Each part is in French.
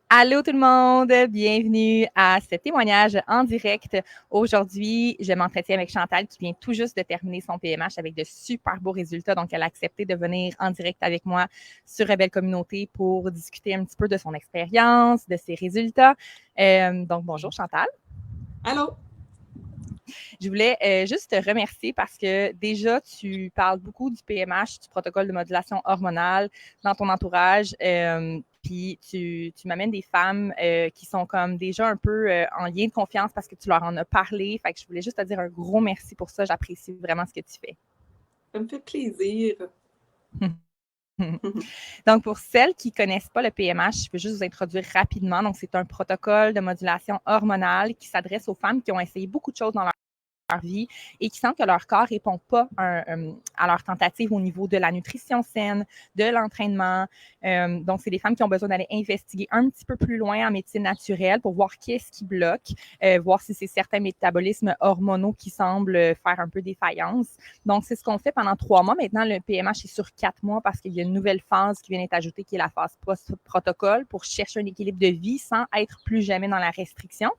Allô tout le monde, bienvenue à ce témoignage en direct. Aujourd'hui, je m'entretiens avec Chantal qui vient tout juste de terminer son PMH avec de super beaux résultats. Donc, elle a accepté de venir en direct avec moi sur Rebelle Communauté pour discuter un petit peu de son expérience, de ses résultats. Donc, bonjour Chantal. Allô? Je voulais juste te remercier parce que déjà, tu parles beaucoup du PMH, du protocole de modulation hormonale dans ton entourage. Puis tu m'amènes des femmes qui sont comme déjà un peu en lien de confiance parce que tu leur en as parlé. Fait que je voulais juste te dire un gros merci pour ça. J'apprécie vraiment ce que tu fais. Ça me fait plaisir. Donc, pour celles qui ne connaissent pas le PMH, je peux juste vous introduire rapidement. Donc, c'est un protocole de modulation hormonale qui s'adresse aux femmes qui ont essayé beaucoup de choses dans leur vie et qui sentent que leur corps ne répond pas à leur tentative au niveau de la nutrition saine, de l'entraînement. Donc, c'est des femmes qui ont besoin d'aller investiguer un petit peu plus loin en médecine naturelle pour voir qu'est-ce qui bloque, voir si c'est certains métabolismes hormonaux qui semblent faire un peu défaillance. Donc, c'est ce qu'on fait pendant 3 mois. Maintenant, le PMH est sur 4 mois parce qu'il y a une nouvelle phase qui vient d'être ajoutée qui est la phase post-protocole pour chercher un équilibre de vie sans être plus jamais dans la restriction.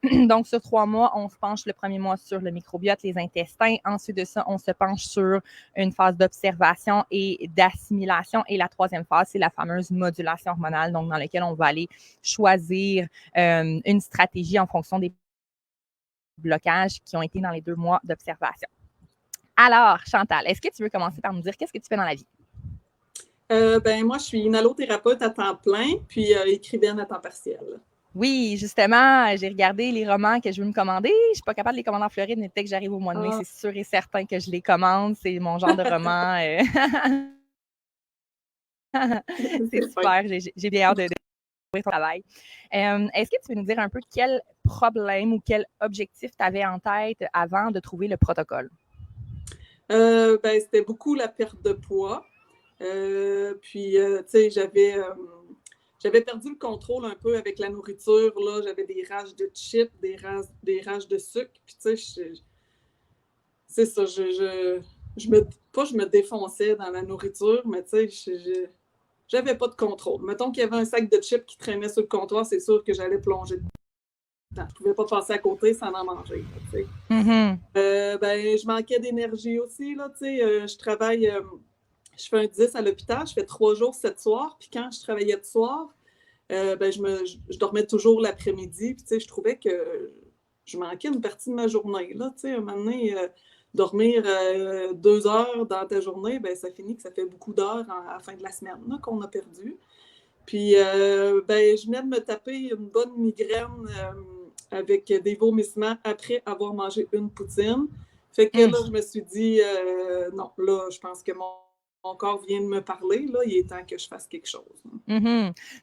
Donc, sur 3 mois, on se penche le premier mois sur le microbiote, les intestins. Ensuite de ça, on se penche sur une phase d'observation et d'assimilation. Et la troisième phase, c'est la fameuse modulation hormonale, donc dans laquelle on va aller choisir une stratégie en fonction des blocages qui ont été dans les 2 mois d'observation. Alors, Chantal, est-ce que tu veux commencer par nous dire qu'est-ce que tu fais dans la vie? Moi, je suis une allothérapeute à temps plein, puis écrivaine à temps partiel. Oui, justement, j'ai regardé les romans que je veux me commander. Je ne suis pas capable de les commander en Floride, mais dès que j'arrive au mois de mai, c'est sûr et certain que je les commande. C'est mon genre de roman. C'est super. J'ai bien hâte de découvrir ton travail. Est-ce que tu veux nous dire un peu quel problème ou quel objectif tu avais en tête avant de trouver le protocole? C'était beaucoup la perte de poids. Puis, tu sais, j'avais perdu le contrôle un peu avec la nourriture. Là. J'avais des rages de chips, des rages de sucre. Puis, tu sais, c'est ça, je me défonçais dans la nourriture, mais tu sais, j'avais pas de contrôle. Mettons qu'il y avait un sac de chips qui traînait sur le comptoir, c'est sûr que j'allais plonger dedans. Je pouvais pas passer à côté sans en manger. Tu sais. Je manquais d'énergie aussi. Là, tu sais, je travaille, je fais un 10 à l'hôpital, je fais 3 jours, 7 soirs. Puis quand je travaillais de soir, je dormais toujours l'après-midi. Puis tu sais, je trouvais que je manquais une partie de ma journée. Là, tu sais, un moment donné, dormir 2 heures dans ta journée, ça finit que ça fait beaucoup d'heures à la fin de la semaine là, qu'on a perdu. Puis, je venais de me taper une bonne migraine avec des vomissements après avoir mangé une poutine. Fait que là, je me suis dit, non, là, je pense que mon corps vient de me parler. Là, il est temps que je fasse quelque chose.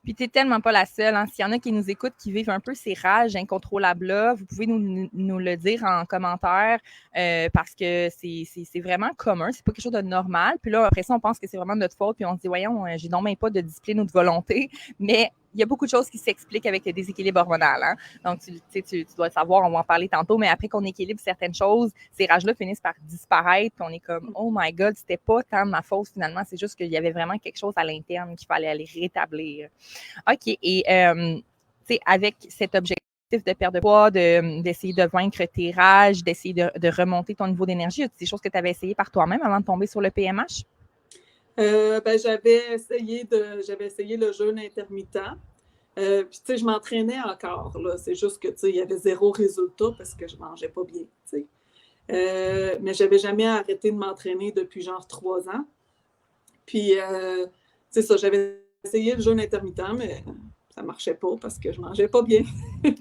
Puis tu n'es tellement pas la seule. Hein. S'il y en a qui nous écoutent, qui vivent un peu ces rages incontrôlables-là, vous pouvez nous le dire en commentaire parce que c'est vraiment commun. C'est pas quelque chose de normal. Puis là, après ça, on pense que c'est vraiment de notre faute. Puis on se dit, voyons, j'ai donc même pas de discipline ou de volonté. Mais il y a beaucoup de choses qui s'expliquent avec le déséquilibre hormonal. Hein? Donc, tu dois le savoir, on va en parler tantôt, mais après qu'on équilibre certaines choses, ces rages-là finissent par disparaître, puis on est comme, oh my God, c'était pas tant de ma faute finalement, c'est juste qu'il y avait vraiment quelque chose à l'interne qu'il fallait aller rétablir. OK, et avec cet objectif de perdre de poids, d'essayer de vaincre tes rages, d'essayer de remonter ton niveau d'énergie, des choses que tu avais essayé par toi-même avant de tomber sur le PMH? J'avais essayé le jeûne intermittent. Puis, tu sais, je m'entraînais encore. Là. C'est juste que, tu sais, il y avait zéro résultat parce que je mangeais pas bien, tu sais. Mais j'avais jamais arrêté de m'entraîner depuis genre 3 ans. Puis, c'est ça, j'avais essayé le jeûne intermittent, mais ça marchait pas parce que je mangeais pas bien.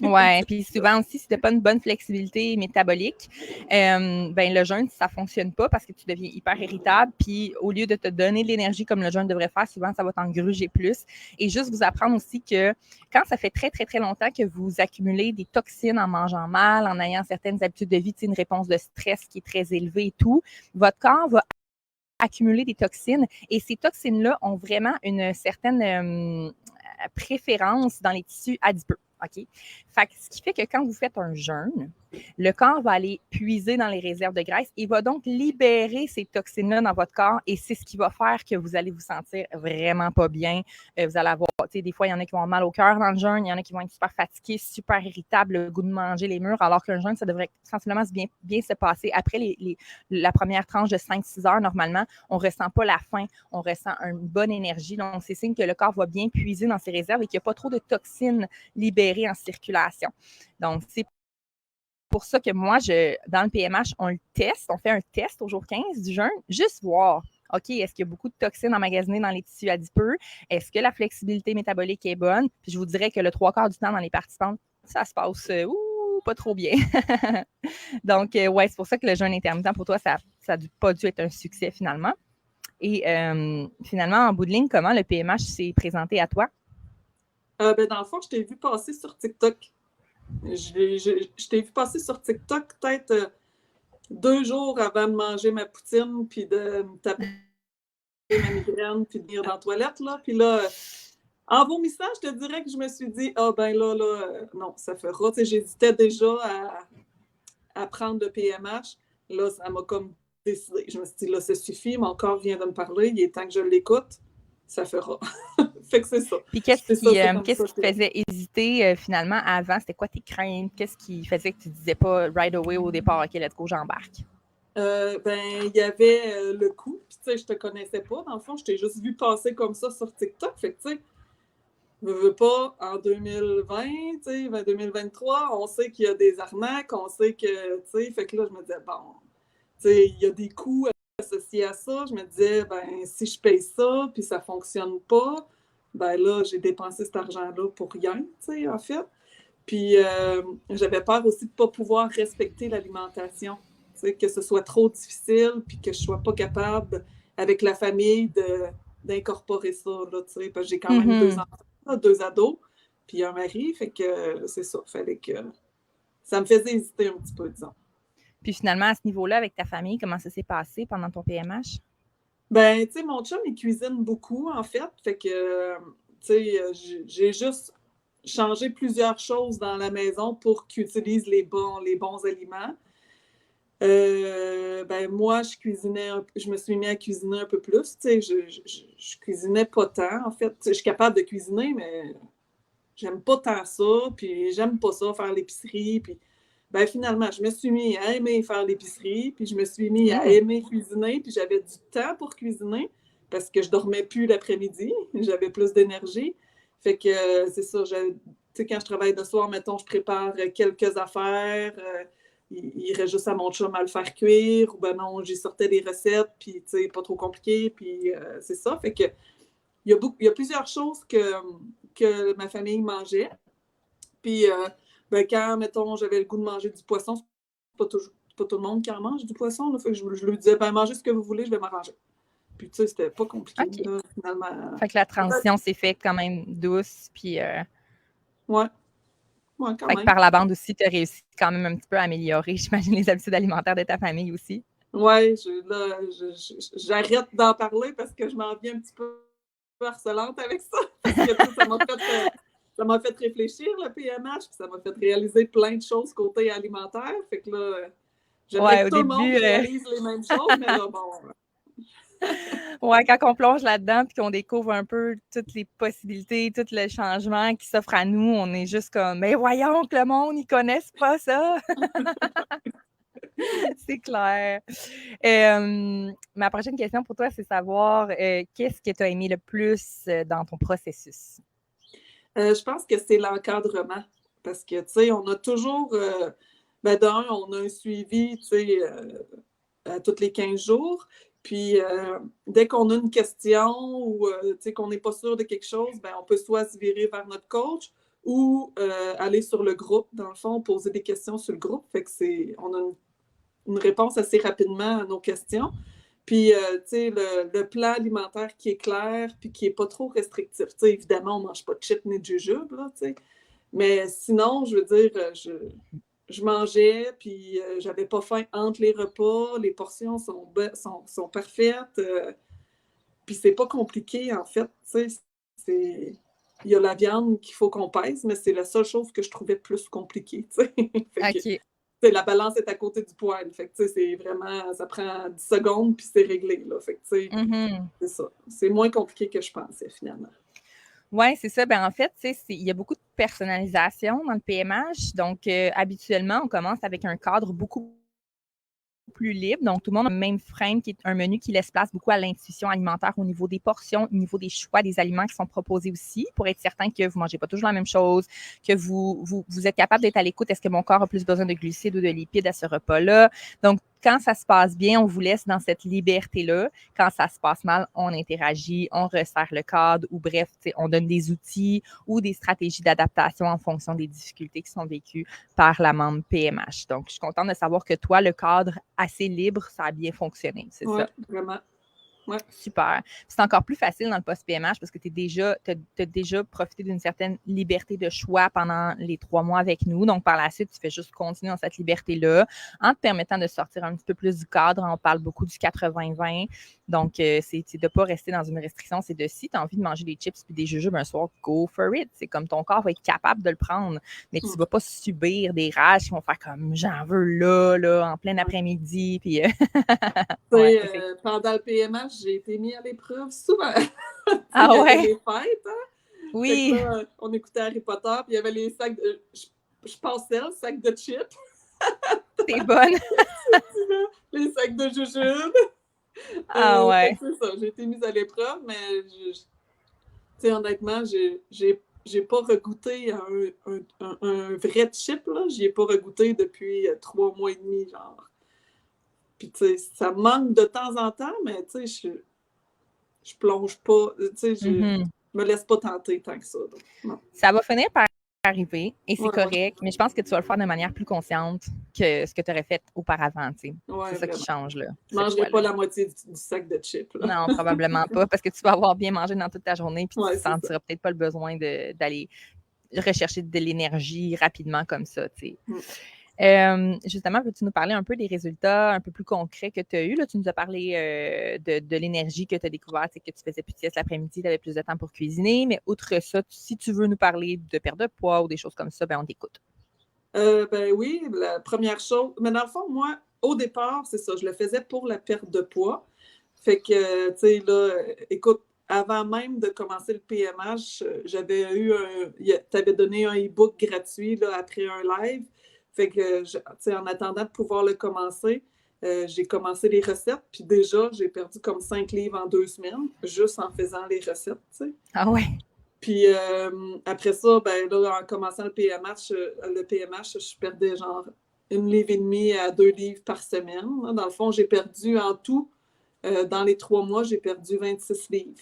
Oui, puis souvent aussi, si tu n'as pas une bonne flexibilité métabolique, le jeûne, ça ne fonctionne pas parce que tu deviens hyper irritable. Puis au lieu de te donner de l'énergie comme le jeûne devrait faire, souvent, ça va t'engruger plus. Et juste vous apprendre aussi que quand ça fait très, très, très longtemps que vous accumulez des toxines en mangeant mal, en ayant certaines habitudes de vie, une réponse de stress qui est très élevée et tout, votre corps va accumuler des toxines et ces toxines-là ont vraiment une certaine préférence dans les tissus adipeux. OK? Fait que ce qui fait que quand vous faites un jeûne, le corps va aller puiser dans les réserves de graisse et va donc libérer ces toxines-là dans votre corps et c'est ce qui va faire que vous allez vous sentir vraiment pas bien. Vous allez avoir, tu sais, des fois, il y en a qui vont avoir mal au cœur dans le jeûne, il y en a qui vont être super fatigués, super irritables, le goût de manger les murs, alors qu'un jeûne, ça devrait sensiblement bien se passer. Après la première tranche de 5-6 heures, normalement, on ne ressent pas la faim, on ressent une bonne énergie. Donc, c'est signe que le corps va bien puiser dans ses réserves et qu'il n'y a pas trop de toxines libérées en circulation. Donc, c'est pour ça que moi, dans le PMH, on le teste, on fait un test au jour 15 du jeûne, juste voir, OK, est-ce qu'il y a beaucoup de toxines emmagasinées dans les tissus adipeux? Est-ce que la flexibilité métabolique est bonne? Puis je vous dirais que le 3/4 du temps dans les participantes, ça se passe pas trop bien. Donc, ouais, c'est pour ça que le jeûne intermittent, pour toi, ça n'a pas dû être un succès finalement. Et finalement, en bout de ligne, comment le PMH s'est présenté à toi? Ben, dans le fond, je t'ai vu passer sur TikTok. Je t'ai vu passer sur TikTok peut-être 2 jours avant de manger ma poutine, puis de me taper ma migraine, puis de venir dans la toilette, là. Puis là, en vomissant, je te dirais que je me suis dit, ah ben là, non, ça fera. Tu sais, j'hésitais déjà à prendre le PMH. Là, ça m'a comme décidé. Je me suis dit, là, ça suffit, mon corps vient de me parler, il est temps que je l'écoute, ça fera. Fait que c'est ça. Puis qu'est-ce qui te faisait hésiter finalement avant? C'était quoi tes craintes? Qu'est-ce qui faisait que tu ne disais pas right away au départ, OK, let's go, j'embarque? Ben, il y avait le coup, puis tu sais, je te connaissais pas, dans le fond, je t'ai juste vu passer comme ça sur TikTok, fait que tu sais, veux pas, en 2020, tu sais, 2023, on sait qu'il y a des arnaques, on sait que, tu sais, fait que là, je me disais, bon, tu sais, il y a des coûts associés à ça, je me disais, ben, si je paye ça, puis ça fonctionne pas, ben là, j'ai dépensé cet argent-là pour rien, tu sais, en fait. Puis j'avais peur aussi de ne pas pouvoir respecter l'alimentation, tu sais, que ce soit trop difficile, puis que je ne sois pas capable, avec la famille, d'incorporer ça, là, tu sais, parce que j'ai quand même 2 enfants, 2 ados, puis un mari, fait que c'est ça, fallait que... Ça me faisait hésiter un petit peu, disons. Puis finalement, à ce niveau-là, avec ta famille, comment ça s'est passé pendant ton PMH? Ben, tu sais, mon chum, il cuisine beaucoup, en fait que, tu sais, j'ai juste changé plusieurs choses dans la maison pour qu'il utilise les bons aliments. Ben moi, je me suis mis à cuisiner un peu plus. Tu sais, je cuisinais pas tant, en fait. Tu sais, je suis capable de cuisiner, mais j'aime pas tant ça. Puis j'aime pas ça, faire l'épicerie. Puis ben finalement, je me suis mis à aimer faire l'épicerie. Puis je me suis mis à aimer cuisiner. Puis j'avais du temps pour cuisiner parce que je dormais plus l'après-midi. J'avais plus d'énergie. Fait que c'est ça. Tu sais, quand je travaille de soir, mettons, je prépare quelques affaires. Il reste juste à mon chum à le faire cuire, ou ben non, j'y sortais des recettes, puis tu sais, pas trop compliqué, puis c'est ça. Fait que il y a plusieurs choses que ma famille mangeait. Puis ben quand, mettons, j'avais le goût de manger du poisson, c'est pas tout le monde qui en mange du poisson, là, fait que je lui disais, ben mangez ce que vous voulez, je vais m'arranger. Puis tu sais, c'était pas compliqué, OK. là, finalement. Fait que la transition s'est faite quand même douce, puis... Ouais. Ouais, quand Fait que même. par la bande aussi, tu as réussi quand même un petit peu à améliorer, j'imagine, les habitudes alimentaires de ta famille aussi. Ouais, j'arrête d'en parler parce que je m'en viens un petit peu harcelante avec ça. Parce que ça m'a fait réfléchir, le PMH, puis ça m'a fait réaliser plein de choses côté alimentaire. Fait que là, j'aimerais Ouais, que au tout le monde début, réalise les mêmes choses, mais là, bon. ouais, quand on plonge là-dedans puis qu'on découvre un peu toutes les possibilités, tout le changement qui s'offre à nous, on est juste comme, mais voyons que le monde, ils connaissent pas ça. C'est clair. Ma prochaine question pour toi, c'est savoir qu'est-ce que tu as aimé le plus dans ton processus? Je pense que c'est l'encadrement. Parce que, tu sais, on a toujours, ben d'un, on a un suivi, tu sais, à tous les 15 jours. Puis, dès qu'on a une question ou tu sais, qu'on n'est pas sûr de quelque chose, ben, on peut soit se virer vers notre coach ou aller sur le groupe, dans le fond, poser des questions sur le groupe. Fait que on a une réponse assez rapidement à nos questions. Puis, tu sais, le plan alimentaire qui est clair puis qui n'est pas trop restrictif. Tu sais, évidemment, on ne mange pas de chips ni de jujubes, là, tu sais. Mais sinon, je veux dire, je mangeais, puis j'avais pas faim entre les repas, les portions sont parfaites, puis c'est pas compliqué, en fait, tu sais, il y a la viande qu'il faut qu'on pèse, mais c'est la seule chose que je trouvais plus compliquée, tu sais. Fait que, OK. la balance est à côté du poêle. Fait que, tu sais, c'est vraiment, ça prend 10 secondes, puis c'est réglé, là. Fait que, tu sais, c'est ça. C'est moins compliqué que je pensais, finalement. Oui, c'est ça. Ben, en fait, il y a beaucoup de personnalisation dans le PMH. Donc, habituellement, on commence avec un cadre beaucoup plus libre. Donc, tout le monde a le même frame, qui est un menu qui laisse place beaucoup à l'intuition alimentaire au niveau des portions, au niveau des choix des aliments qui sont proposés aussi, pour être certain que vous ne mangez pas toujours la même chose, que vous êtes capable d'être à l'écoute. Est-ce que mon corps a plus besoin de glucides ou de lipides à ce repas-là? Donc, quand ça se passe bien, on vous laisse dans cette liberté-là. Quand ça se passe mal, on interagit, on resserre le cadre ou bref, on donne des outils ou des stratégies d'adaptation en fonction des difficultés qui sont vécues par la membre PMH. Donc, je suis contente de savoir que toi, le cadre assez libre, ça a bien fonctionné, c'est ça? Oui, vraiment. Ouais. Super. C'est encore plus facile dans le post-PMH parce que tu as déjà profité d'une certaine liberté de choix pendant les 3 mois avec nous. Donc, par la suite, tu fais juste continuer dans cette liberté-là en te permettant de sortir un petit peu plus du cadre. On parle beaucoup du 80-20. Donc, c'est de ne pas rester dans une restriction. C'est de si tu as envie de manger des chips et des jujubes un soir, go for it. C'est comme ton corps va être capable de le prendre. Mais tu ne vas pas subir des rages qui vont faire comme j'en veux là, en plein après-midi. Puis, ouais, pendant le PMH, j'ai été mis à l'épreuve souvent. Ah il y avait ouais? les fêtes, hein? Fait que Oui. là, on écoutait Harry Potter, puis il y avait les sacs de... Je passais le sac de chips. T'es bonne. Les sacs de jujubes. Ah ouais. C'est ça, j'ai été mise à l'épreuve, mais tu sais, honnêtement, j'ai pas regoûté à un vrai chip, là. J'y ai pas regoûté depuis 3 mois et demi, genre. Puis, tu sais, ça me manque de temps en temps, mais tu sais, je plonge pas, tu sais, je me laisse pas tenter tant que ça. Donc, non. Ça va finir par arriver et c'est Ouais, correct, mais je pense que tu vas le faire de manière plus consciente que ce que tu aurais fait auparavant, tu sais. ouais, C'est ça qui vraiment. change, là. Je mangerai pas la moitié du sac de chips, là. Non, probablement pas, parce que tu vas avoir bien mangé dans toute ta journée puis tu Ouais, ne sentiras peut-être pas le besoin d'aller rechercher de l'énergie rapidement comme ça, tu sais. Justement, veux-tu nous parler un peu des résultats un peu plus concrets que tu as eus? Là, tu nous as parlé de l'énergie que tu as découverte, c'est que tu faisais plus de sieste l'après-midi, tu avais plus de temps pour cuisiner, mais outre ça, si tu veux nous parler de perte de poids ou des choses comme ça, ben on t'écoute. Ben oui, la première chose, mais dans le fond, moi, au départ, c'est ça, je le faisais pour la perte de poids. Fait que, tu sais, là, écoute, avant même de commencer le PMH, j'avais eu tu avais donné un e-book gratuit là, après un live. Fait que, tu sais, en attendant de pouvoir le commencer, j'ai commencé les recettes. Puis déjà, j'ai perdu comme 5 livres en 2 semaines, juste en faisant les recettes, tu sais. Ah ouais? Puis après ça, ben là, en commençant le PMH, je perdais genre 1,5 livre à 2 livres par semaine. Dans le fond, j'ai perdu en tout, dans les 3 mois, j'ai perdu 26 livres.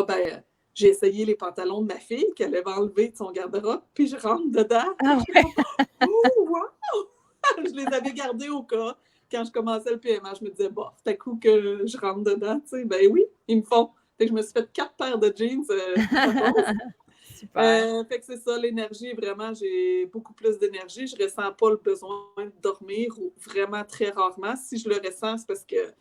Ben, j'ai essayé les pantalons de ma fille qu'elle avait enlevés de son garde-robe, puis je rentre dedans. Ah ouais? Oh, wow! Je les avais gardés au cas. Quand je commençais le PMH, je me disais, bon, c'est à coup que je rentre dedans, tu sais. Ben oui, ils me font. Fait que je me suis fait 4 paires de jeans Super. fait que c'est ça, l'énergie, vraiment, j'ai beaucoup plus d'énergie. Je ressens pas le besoin de dormir ou vraiment très rarement. Si je le ressens, c'est parce que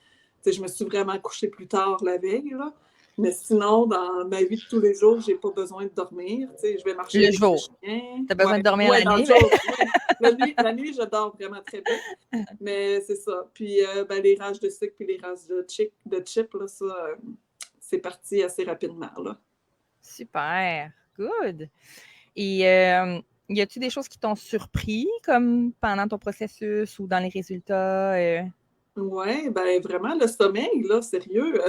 je me suis vraiment couchée plus tard la veille, là. Mais sinon, dans ma vie de tous les jours, j'ai pas besoin de dormir. Je vais marcher Le avec le jour. chien. Tu as besoin de dormir la Dans le nuit, jour, oui. La nuit, je dors vraiment très bien. Mais c'est ça. Puis ben, les rages de sucre puis les rages de chip, là, ça, c'est parti assez rapidement, là. Super. Good. Et y a-t-il des choses qui t'ont surpris, comme pendant ton processus ou dans les résultats? Oui, ben vraiment, le sommeil, là, sérieux,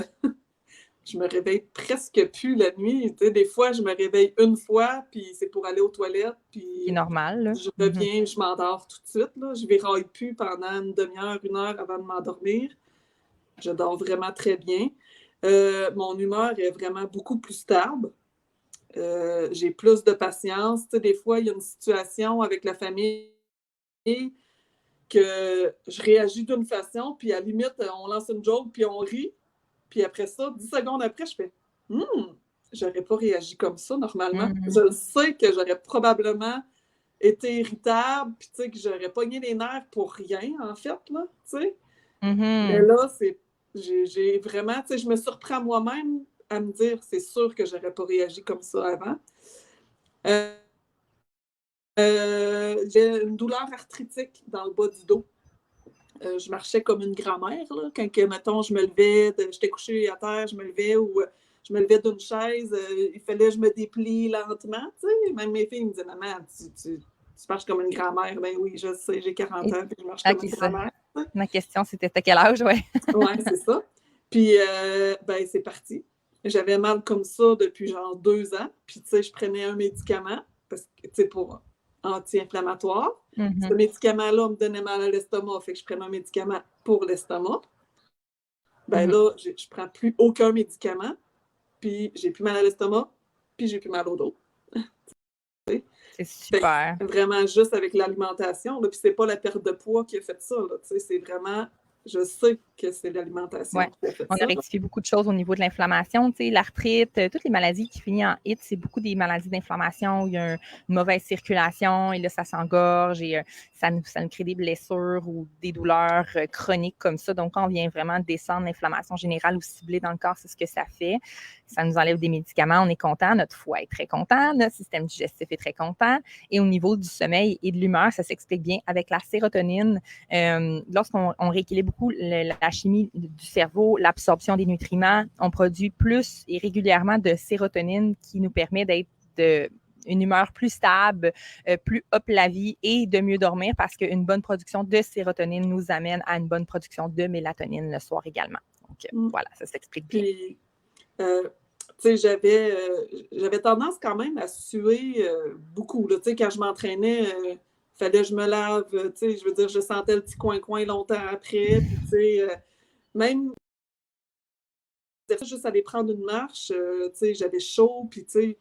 je me réveille presque plus la nuit. Tu sais, des fois, je me réveille une fois, puis c'est pour aller aux toilettes, Qui est puis normal, là. je reviens, je m'endors tout de suite, là. Je viraille plus pendant une demi-heure, 1 heure avant de m'endormir. Je dors vraiment très bien. Mon humeur est vraiment beaucoup plus stable. J'ai plus de patience. Tu sais, des fois, il y a une situation avec la famille que je réagis d'une façon, puis à la limite, on lance une joke, puis on rit. Puis après ça, 10 secondes après, je fais j'aurais pas réagi comme ça normalement. Je le sais que j'aurais probablement été irritable, puis tu sais, que j'aurais pogné les nerfs pour rien, en fait, là, tu sais. Mais là, j'ai vraiment, tu sais, je me surprends moi-même à me dire, c'est sûr que j'aurais pas réagi comme ça avant. J'ai une douleur arthritique dans le bas du dos. Je marchais comme une grand-mère, là, quand, mettons, je me levais, j'étais couchée à terre, je me levais, ou je me levais d'une chaise, il fallait que je me déplie lentement, tu sais. Même mes filles me disaient, maman, tu marches comme une grand-mère. Ben oui, je sais, j'ai 40 ans, puis je marche comme une grand-mère. Ma question, c'était à quel âge, ouais? Oui, c'est ça. Puis, ben, c'est parti. J'avais mal comme ça depuis genre 2 ans. Puis, tu sais, je prenais un médicament, parce que, tu sais, pour anti-inflammatoire. Ce médicament-là me donnait mal à l'estomac, fait que je prenais un médicament pour l'estomac. Ben là, je prends plus aucun médicament, puis j'ai plus mal à l'estomac, puis j'ai plus mal au dos. C'est super. Vraiment juste avec l'alimentation. Puis c'est pas la perte de poids qui a fait ça. Là, c'est vraiment, je sais que c'est l'alimentation qui a fait on ça. a rectifié beaucoup de choses au niveau de l'inflammation. L'arthrite, toutes les maladies qui finissent en it, c'est beaucoup des maladies d'inflammation où il y a une mauvaise circulation et là, ça s'engorge et ça nous crée des blessures ou des douleurs chroniques comme ça. Donc, quand on vient vraiment descendre l'inflammation générale ou ciblée dans le corps, c'est ce que ça fait. Ça nous enlève des médicaments, on est content, notre foie est très content, notre système digestif est très content. Et au niveau du sommeil et de l'humeur, ça s'explique bien avec la sérotonine. Lorsqu'on rééquilibre beaucoup la chimie du cerveau, l'absorption des nutriments, on produit plus et régulièrement de sérotonine qui nous permet d'être une humeur plus stable, plus up la vie et de mieux dormir parce qu'une bonne production de sérotonine nous amène à une bonne production de mélatonine le soir également. Donc, voilà, ça s'explique bien. Puis, tu sais, j'avais tendance quand même à suer beaucoup. Là, tu sais, quand je m'entraînais, fallait que je me lave. Tu sais, je veux dire, je sentais le petit coin-coin longtemps après. Puis, tu sais, même juste aller prendre une marche, tu sais, j'avais chaud. Puis, tu sais,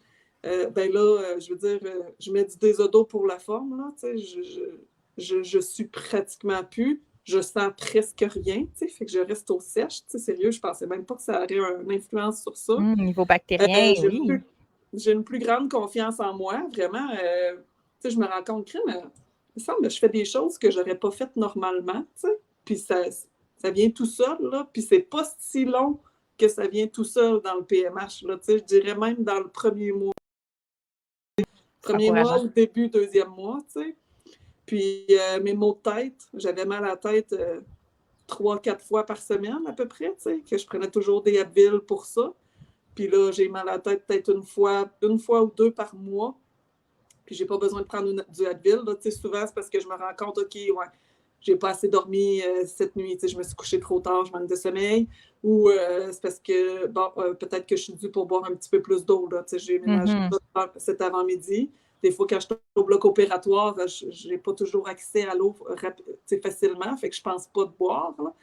ben là, je veux dire, je mets du désodo pour la forme. Là, tu sais, je suis pratiquement plus. Je sens presque rien, tu sais, fait que je reste au sèche, tu sais, sérieux, je pensais même pas que ça aurait une influence sur ça. Niveau bactérien, oui. J'ai une plus grande confiance en moi, vraiment. Tu sais, je me rends compte que, il me semble que je fais des choses que j'aurais pas faites normalement, tu sais, puis ça vient tout seul, là, puis c'est pas si long que ça vient tout seul dans le PMH, là, tu sais, je dirais même dans le premier mois. Premier mois ou début, deuxième mois, tu sais. Puis mes maux de tête, j'avais mal à la tête 3-4 fois par semaine à peu près, tu sais, que je prenais toujours des Advil pour ça. Puis là, j'ai mal à la tête peut-être une fois ou 2 par mois. Puis j'ai pas besoin de prendre du Advil. Là, tu sais, souvent, c'est parce que je me rends compte, OK, ouais, j'ai pas assez dormi cette nuit, tu sais, je me suis couchée trop tard, je manque de sommeil. Ou c'est parce que, bon, peut-être que je suis due pour boire un petit peu plus d'eau, là. Tu sais, j'ai ménagé ça cet avant-midi. Des fois, quand je suis au bloc opératoire, je n'ai pas toujours accès à l'eau facilement, fait que je pense pas de boire. Là.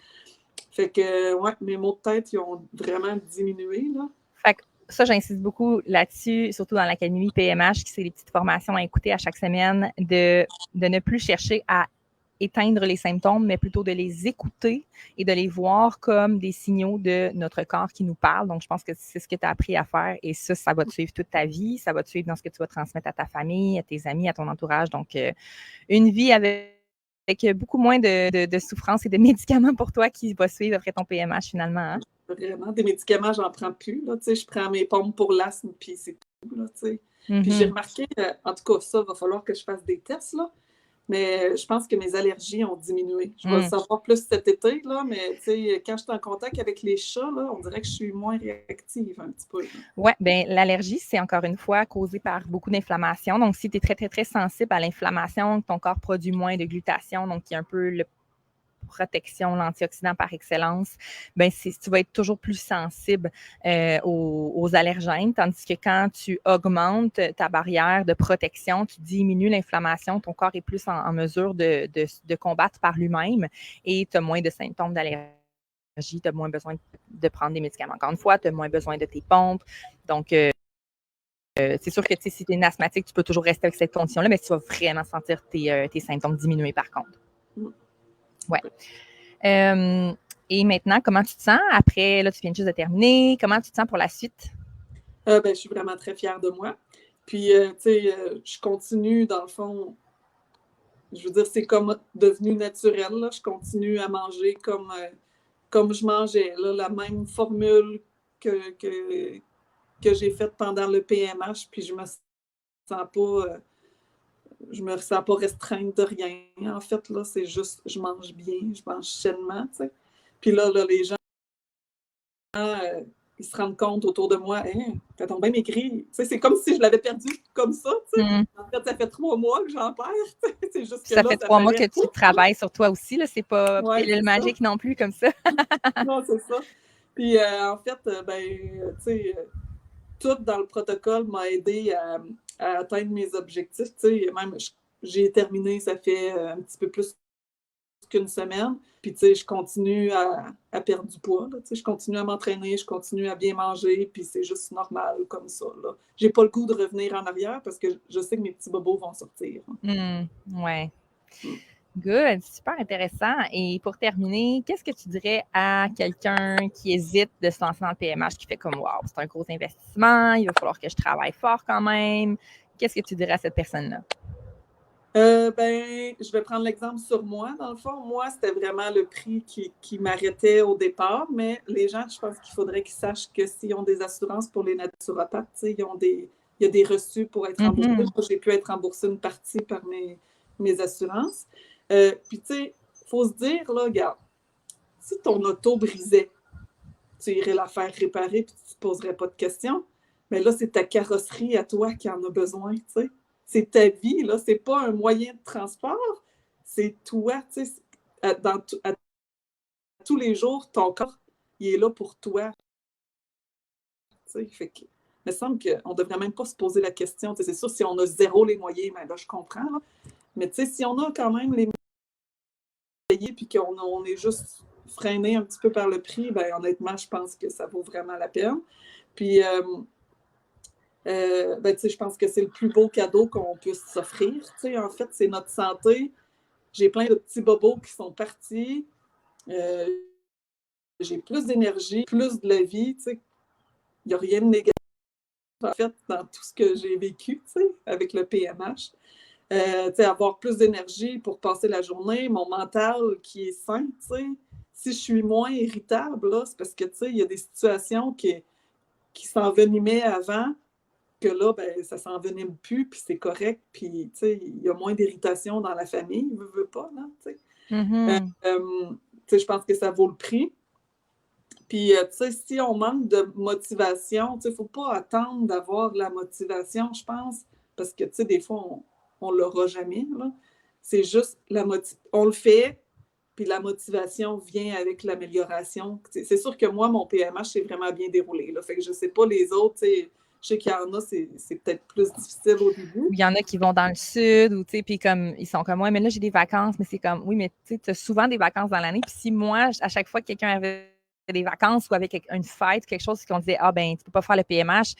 Fait que, ouais, mes maux de tête, ils ont vraiment diminué, là. Fait que ça, j'insiste beaucoup là-dessus, surtout dans l'Académie PMH, qui c'est les petites formations à écouter à chaque semaine, de ne plus chercher à éteindre les symptômes, mais plutôt de les écouter et de les voir comme des signaux de notre corps qui nous parle. Donc, je pense que c'est ce que tu as appris à faire et ça va te suivre toute ta vie. Ça va te suivre dans ce que tu vas transmettre à ta famille, à tes amis, à ton entourage. Donc, une vie avec beaucoup moins de souffrance et de médicaments pour toi qui va suivre après ton PMH finalement. Hein? Vraiment, des médicaments, j'en prends plus. Là, je prends mes pompes pour l'asthme, puis c'est tout. Là, Puis j'ai remarqué, en tout cas, ça, va falloir que je fasse des tests, là. Mais je pense que mes allergies ont diminué. Je vais le savoir plus cet été, là, mais quand je suis en contact avec les chats, là, on dirait que je suis moins réactive un petit peu. Oui, bien, l'allergie, c'est encore une fois causé par beaucoup d'inflammation. Donc, si tu es très, très, très sensible à l'inflammation, ton corps produit moins de glutathion, donc il y a un peu le protection, l'antioxydant par excellence, ben tu vas être toujours plus sensible aux allergènes, tandis que quand tu augmentes ta barrière de protection, tu diminues l'inflammation, ton corps est plus en mesure de combattre par lui-même et tu as moins de symptômes d'allergie, tu as moins besoin de prendre des médicaments. Encore une fois, tu as moins besoin de tes pompes. Donc, c'est sûr que si tu es une asthmatique, tu peux toujours rester avec cette condition-là, mais tu vas vraiment sentir tes symptômes diminuer par contre. Ouais. Et maintenant, comment tu te sens? Après, là, tu viens juste de terminer. Comment tu te sens pour la suite? Ben, je suis vraiment très fière de moi. Puis, tu sais, je continue, dans le fond, je veux dire, c'est comme devenu naturel. Là. Je continue à manger comme je mangeais. Là, la même formule que j'ai fait pendant le PMH, puis je me ressens pas restreinte de rien. En fait, là, c'est juste, je mange bien, je mange sainement, tu sais. Puis là, les gens, ils se rendent compte autour de moi, hey, t'as donc bien maigri. Tu sais, c'est comme si je l'avais perdu comme ça, tu sais. En fait, ça fait 3 mois que j'en perds, tu sais. C'est juste que ça là, fait ça 3 mois paraît. que tu travailles sur toi aussi, là. C'est pas Ouais, pilule c'est magique non plus comme ça. non, c'est ça. Puis, en fait, tu sais, tout dans le protocole m'a aidé à atteindre mes objectifs. Tu sais, même, j'ai terminé, ça fait un petit peu plus qu'une semaine. Puis, tu sais, je continue à perdre du poids. Là, tu sais, je continue à m'entraîner, je continue à bien manger, puis c'est juste normal comme ça. Là. J'ai pas le goût de revenir en arrière parce que je sais que mes petits bobos vont sortir. Ouais. Mm. Good, super intéressant. Et pour terminer, qu'est-ce que tu dirais à quelqu'un qui hésite de se lancer dans le PMH, qui fait comme wow, c'est un gros investissement, il va falloir que je travaille fort quand même. Qu'est-ce que tu dirais à cette personne-là? Je vais prendre l'exemple sur moi. Dans le fond, moi, c'était vraiment le prix qui m'arrêtait au départ, mais les gens, je pense qu'il faudrait qu'ils sachent que s'ils ont des assurances pour les naturopathes, il y a des reçus pour être remboursés. Moi, j'ai pu être remboursée une partie par mes assurances. Puis, tu sais, il faut se dire, là, regarde, si ton auto brisait, tu irais la faire réparer puis tu ne te poserais pas de questions. Mais là, c'est ta carrosserie à toi qui en a besoin, tu sais. C'est ta vie, là. C'est pas un moyen de transport. C'est toi, tu sais. À tous les jours, ton corps, il est là pour toi. Tu sais, fait que, il me semble qu'on ne devrait même pas se poser la question. Tu sais, c'est sûr, si on a zéro les moyens, ben là, je comprends. Là. Mais tu sais, si on a quand même les moyens puis qu'on est juste freiné un petit peu par le prix, ben honnêtement, je pense que ça vaut vraiment la peine. Puis, je pense que c'est le plus beau cadeau qu'on puisse s'offrir. En fait, c'est notre santé. J'ai plein de petits bobos qui sont partis. J'ai plus d'énergie, plus de la vie. Il n'y a rien de négatif, en fait, dans tout ce que j'ai vécu avec le PMH. Avoir plus d'énergie pour passer la journée, mon mental qui est sain. Si je suis moins irritable, là, c'est parce que il y a des situations qui s'envenimaient avant, que là, ben, ça s'envenime plus, puis c'est correct, puis il y a moins d'irritation dans la famille, veut pas, là, je pense que ça vaut le prix. Puis, si on manque de motivation, il ne faut pas attendre d'avoir de la motivation, je pense, parce que, des fois, on ne l'aura jamais, là. C'est juste, on le fait, puis la motivation vient avec l'amélioration. C'est sûr que moi, mon PMH s'est vraiment bien déroulé, là. Fait que je ne sais pas les autres, je sais qu'il y en a, c'est peut-être plus difficile au début. Il y en a qui vont dans le sud, ou puis comme ils sont comme moi, mais là, j'ai des vacances, mais c'est comme oui, mais tu as souvent des vacances dans l'année. Puis si moi, à chaque fois que quelqu'un avait des vacances ou avec une fête, quelque chose qu'on disait, ah ben, tu peux pas faire le PMH,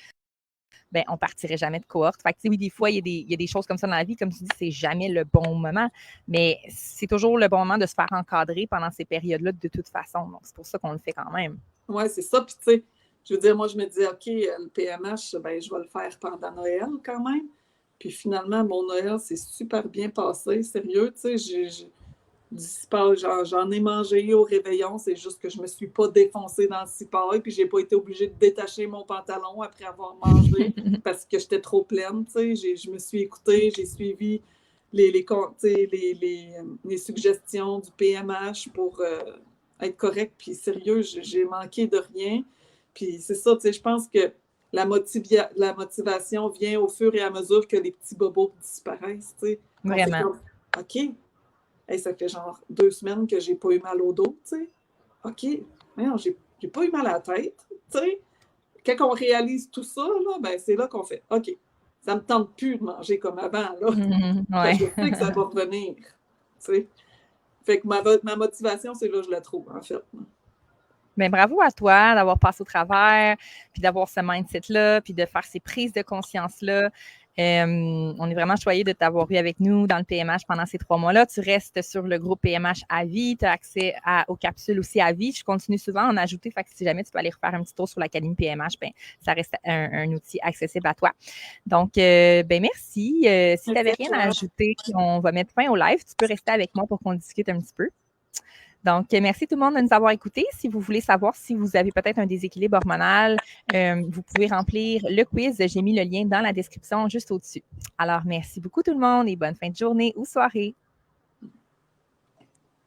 ben, on partirait jamais de cohorte. Fait que, oui, des fois, il y a des choses comme ça dans la vie. Comme tu dis, c'est jamais le bon moment, mais c'est toujours le bon moment de se faire encadrer pendant ces périodes-là de toute façon. Donc, c'est pour ça qu'on le fait quand même. Oui, c'est ça. Puis, tu sais, je veux dire, moi, je me disais, OK, le PMH, ben, je vais le faire pendant Noël quand même. Puis finalement, mon Noël s'est super bien passé. Sérieux, tu sais, j'en ai mangé au réveillon. C'est juste que je me suis pas défoncée dans le cipaille. Puis j'ai pas été obligée de détacher mon pantalon après avoir mangé parce que j'étais trop pleine. Tu sais, je me suis écoutée, j'ai suivi les suggestions du PMH pour être correcte. Puis sérieux, j'ai manqué de rien. Puis c'est ça, tu sais, je pense que la motivation vient au fur et à mesure que les petits bobos disparaissent. Tu sais. Vraiment. Comme, OK, hey, ça fait genre 2 semaines que j'ai pas eu mal au dos. Tu sais. OK, non, j'ai pas eu mal à la tête. Tu sais. Quand on réalise tout ça, là, ben, c'est là qu'on fait OK, ça me tente plus de manger comme avant. Là. Ouais. Je sais que ça va revenir. Tu sais. Fait que ma motivation, c'est là que je la trouve, en fait. Bien, bravo à toi d'avoir passé au travers, puis d'avoir ce mindset-là, puis de faire ces prises de conscience-là. On est vraiment choyés de t'avoir eu avec nous dans le PMH pendant ces 3 mois-là. Tu restes sur le groupe PMH à vie. Tu as accès aux capsules aussi à vie. Je continue souvent à en ajouter. Fait que si jamais tu peux aller refaire un petit tour sur l'Académie PMH, ben, ça reste un outil accessible à toi. Donc, merci. Si tu n'avais rien à ajouter, on va mettre fin au live. Tu peux rester avec moi pour qu'on discute un petit peu. Donc, merci tout le monde de nous avoir écoutés. Si vous voulez savoir si vous avez peut-être un déséquilibre hormonal, vous pouvez remplir le quiz. J'ai mis le lien dans la description juste au-dessus. Alors, merci beaucoup tout le monde et bonne fin de journée ou soirée.